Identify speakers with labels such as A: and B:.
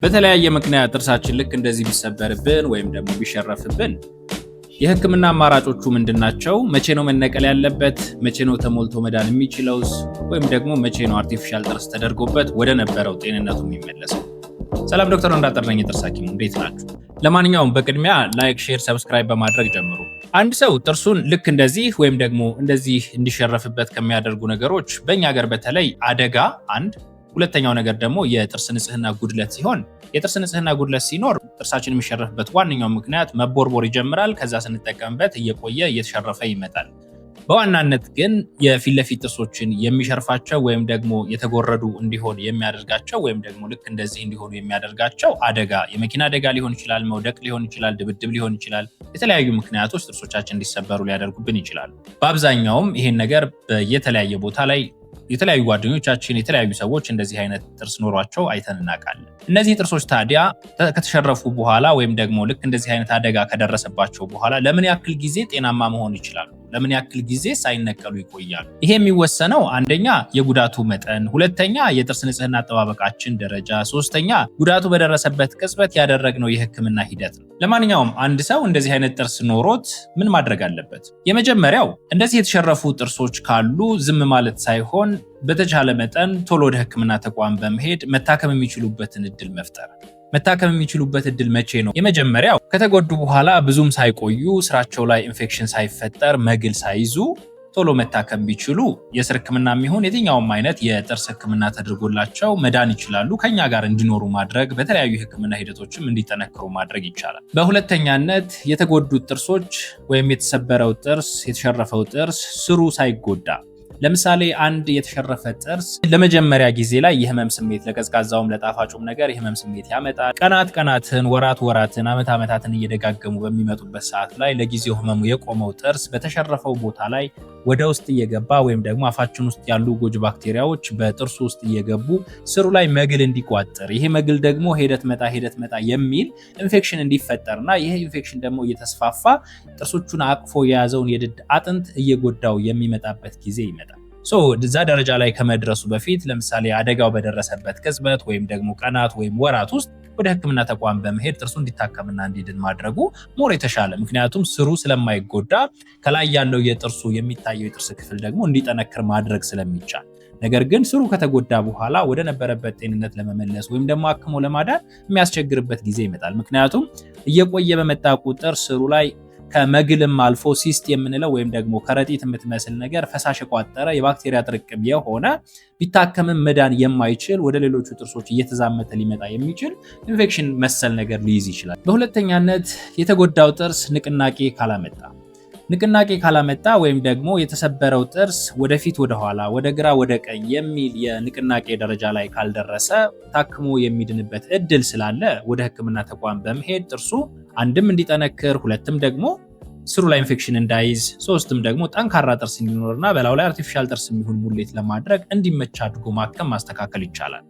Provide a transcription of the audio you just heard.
A: በተለያየ ምክንያት ጥርሳችን ልክ እንደዚህ ቢሰበርብን ወይም ደግሞ ቢሸረፍብን የህክምና አማራጮቹ ምንድናቸው? መቼ ነው መነቀል ያለበት? መቼ ነው ተሞልቶ መዳን የሚችለውስ? ወይም ደግሞ መቼ ነው አርቲፊሻል ጥርስ ተደርጎበት ወደ ነበረው ጤንነቱ የሚመለሰው? ሰላም፣ ዶክተር እንዳጠር ነኝ፣ የጥርስ ሐኪም። እንዴት ናችሁ? ለማንኛውም በቅድሚያ ላይክ፣ ሼር፣ ሰብስክራይብ በማድረግ ጀምሩ። አንድ ሰው ጥርሱን ልክ እንደዚህ ወይም ደግሞ እንደዚህ እንዲሸረፍበት ከሚያደርጉ ነገሮች በእኛ ሀገር በተለይ አደጋ አንድ፣ ሁለተኛው ነገር ደግሞ የጥርስ ንጽህና ጉድለት ሲሆን የጥርስ ንጽህና ጉድለት ሲኖር ጥርሳችን የሚሸረፍበት ዋነኛው ምክንያት መቦርቦር ይጀምራል። ከዛ ስንጠቀምበት እየቆየ እየተሸረፈ ይመጣል። በዋናነት ግን የፊት ለፊት ጥርሶችን የሚሸርፋቸው ወይም ደግሞ የተጎረዱ እንዲሆን የሚያደርጋቸው ወይም ደግሞ ልክ እንደዚህ እንዲሆኑ የሚያደርጋቸው አደጋ፣ የመኪና አደጋ ሊሆን ይችላል፣ መውደቅ ሊሆን ይችላል፣ ድብድብ ሊሆን ይችላል። የተለያዩ ምክንያቶች ጥርሶቻችን እንዲሰበሩ ሊያደርጉብን ይችላሉ። በአብዛኛውም ይሄን ነገር በየተለያየ ቦታ ላይ የተለያዩ ጓደኞቻችን የተለያዩ ሰዎች እንደዚህ አይነት ጥርስ ኖሯቸው አይተን እናውቃለን። እነዚህ ጥርሶች ታዲያ ከተሸረፉ በኋላ ወይም ደግሞ ልክ እንደዚህ አይነት አደጋ ከደረሰባቸው በኋላ ለምን ያክል ጊዜ ጤናማ መሆን ይችላሉ? ለምን ያክል ጊዜ ሳይነቀሉ ይቆያሉ? ይሄ የሚወሰነው አንደኛ የጉዳቱ መጠን፣ ሁለተኛ የጥርስ ንጽህና አጠባበቃችን ደረጃ፣ ሶስተኛ ጉዳቱ በደረሰበት ቅጽበት ያደረግነው የህክምና ሂደት ነው። ለማንኛውም አንድ ሰው እንደዚህ አይነት ጥርስ ኖሮት ምን ማድረግ አለበት? የመጀመሪያው እንደዚህ የተሸረፉ ጥርሶች ካሉ ዝም ማለት ሳይሆን በተቻለ መጠን ቶሎ ወደ ህክምና ተቋም በመሄድ መታከም የሚችሉበትን እድል መፍጠር። መታከም የሚችሉበት እድል መቼ ነው? የመጀመሪያው ከተጎዱ በኋላ ብዙም ሳይቆዩ ስራቸው ላይ ኢንፌክሽን ሳይፈጠር መግል ሳይዙ ቶሎ መታከም ቢችሉ የስር ህክምና የሚሆን የትኛውም አይነት የጥርስ ህክምና ተደርጎላቸው መዳን ይችላሉ። ከኛ ጋር እንዲኖሩ ማድረግ፣ በተለያዩ የህክምና ሂደቶችም እንዲጠነክሩ ማድረግ ይቻላል። በሁለተኛነት የተጎዱት ጥርሶች ወይም የተሰበረው ጥርስ፣ የተሸረፈው ጥርስ ስሩ ሳይጎዳ፣ ለምሳሌ አንድ የተሸረፈ ጥርስ ለመጀመሪያ ጊዜ ላይ የህመም ስሜት ለቀዝቃዛውም ለጣፋጩም ነገር የህመም ስሜት ያመጣል። ቀናትን፣ ወራትን፣ ዓመታትን እየደጋገሙ በሚመጡበት ሰዓት ላይ ለጊዜው ህመሙ የቆመው ጥርስ በተሸረፈው ቦታ ላይ ወደ ውስጥ እየገባ ወይም ደግሞ አፋችን ውስጥ ያሉ ጎጂ ባክቴሪያዎች በጥርሱ ውስጥ እየገቡ ስሩ ላይ መግል እንዲቋጠር፣ ይሄ መግል ደግሞ ሄደት መጣ የሚል ኢንፌክሽን እንዲፈጠርና ይሄ ኢንፌክሽን ደግሞ እየተስፋፋ ጥርሶቹን አቅፎ የያዘውን የድድ አጥንት እየጎዳው የሚመጣበት ጊዜ ይመጣል። እዛ ደረጃ ላይ ከመድረሱ በፊት ለምሳሌ አደጋው በደረሰበት ቅጽበት ወይም ደግሞ ቀናት ወይም ወራት ውስጥ ወደ ህክምና ተቋም በመሄድ ጥርሱ እንዲታከምና እንዲድን ማድረጉ ሞር የተሻለ፣ ምክንያቱም ስሩ ስለማይጎዳ ከላይ ያለው የጥርሱ የሚታየው የጥርስ ክፍል ደግሞ እንዲጠነክር ማድረግ ስለሚቻል። ነገር ግን ስሩ ከተጎዳ በኋላ ወደ ነበረበት ጤንነት ለመመለስ ወይም ደግሞ አክሞ ለማዳን የሚያስቸግርበት ጊዜ ይመጣል። ምክንያቱም እየቆየ በመጣ ቁጥር ስሩ ላይ ከመግልም አልፎ ሲስት የምንለው ወይም ደግሞ ከረጢት የምትመስል ነገር ፈሳሽ የቋጠረ የባክቴሪያ ጥርቅም የሆነ ቢታከምም መዳን የማይችል ወደ ሌሎቹ ጥርሶች እየተዛመተ ሊመጣ የሚችል ኢንፌክሽን መሰል ነገር ሊይዝ ይችላል። በሁለተኛነት የተጎዳው ጥርስ ንቅናቄ ካላመጣ ወይም ደግሞ የተሰበረው ጥርስ ወደፊት ወደኋላ፣ ወደ ግራ ወደ ቀኝ የሚል የንቅናቄ ደረጃ ላይ ካልደረሰ ታክሞ የሚድንበት እድል ስላለ ወደ ህክምና ተቋም በመሄድ ጥርሱ አንድም እንዲጠነክር፣ ሁለትም ደግሞ ስሩ ላይ ኢንፌክሽን እንዳይዝ፣ ሶስትም ደግሞ ጠንካራ ጥርስ እንዲኖርና በላዩ ላይ አርቲፊሻል ጥርስ የሚሆን ሙሌት ለማድረግ እንዲመች አድርጎ ማከም ማስተካከል ይቻላል።